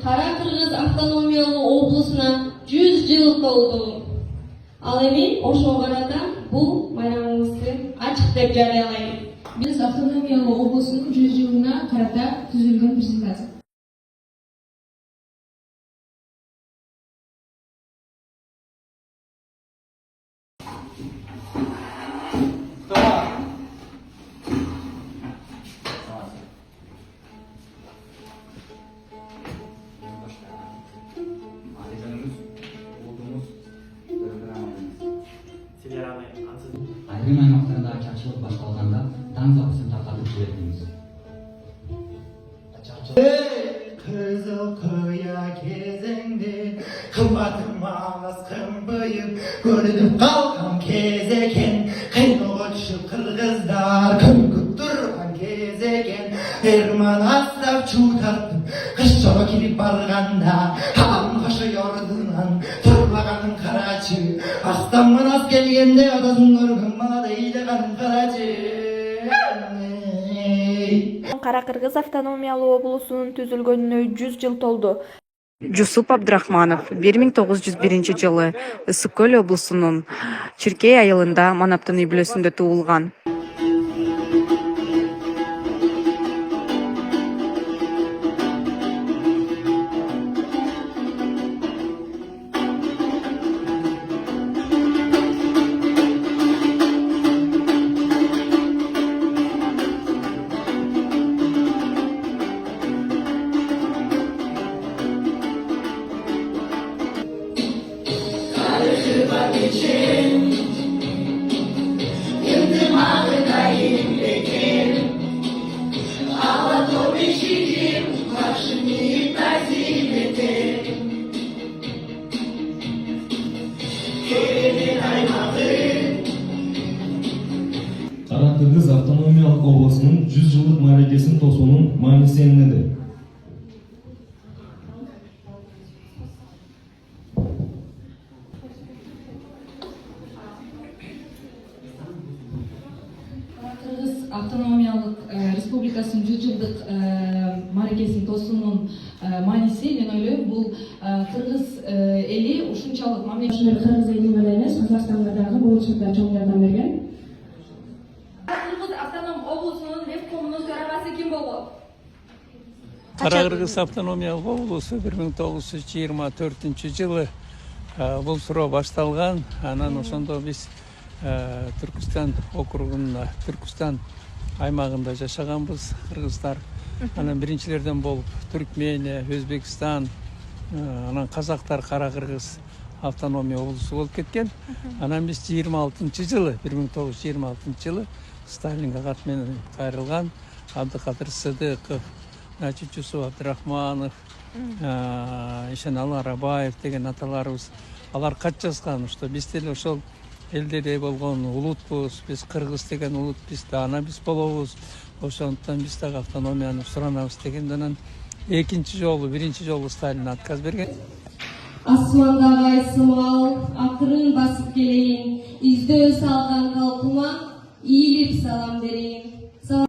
Кара-Кыргыз автономиялык облусуна 100 жыл толду. Ал эми ошого карата бул байрамыбызды ачык деп жарыялайм. Биз автономиялык облустунун 100 жылына карата түзүлгөн презентация. Айрым аймактарда ачарчылык башталганда таң запысын таркатып жибердиңиз. Kızıl kıya kezende kımbatım ağız kımbıyıp görünüp kalkan kezeken kıynoğuçu kırgızlar kınkıp durgan kezeken Erman asraf çutardım kış çola kirip barganda hamam kaşı yordunan turlaganın karacı astan manas gelgende adasın görgün bana deydi kanın karacı Кара-Кыргыз автономиялуу облусунун түзүлгөнүнө 100 жыл толду. Жусуп Абдрахманов 1901 жылы Ысык-Көл облусунун Чиркей айылында Манаптын үй бүлөсүндө туулган. Кара-Кыргыз автономиялык облусунун 100 жылдык мааракесин тосуунун мааниси эмнеде? Кыргыз автономиялык республикасынын 100 жылдык мааракесин тосуунун мааниси, мен ойлойм, бул кыргыз эли ушунчалык мамлекет кыргыз эли гана эмес, Казакстанга дагы болочокто чоң жардам берген. Кыргыз автоном облусунун ревкомунун төрагасы ким болгон? Кара-Кыргыз автономиялык облусу 1924 жылы бул суроо башталган. Анан ошондо биз Түркүстан округунда, Түркүстан аймагында жашаганбыз кыргыздар. Анан биринчилерден болуп Түркмения, Өзбекстан, анан казактар Кара-Кыргыз автономия облусу болуп кеткен. Анан биз 1926 жылы Сталинге кат менен кайрылган Абдыкадыр Сыдыков, Жусуп Абдрахманов, Ишеналы Арабаев деген аталарыбыз алар кат жазган, что биз деле ошол элдердей болгон улутпуз, биз кыргыз деген улут, биз даана биз болобуз, ошондуктан биз дагы автономияны суранабыз дегенде анан биринчи жолу Сталин отказ берген. Асмандагы айсымал акырын басып келейин, издөө салган калкыма ийилип салам берейин.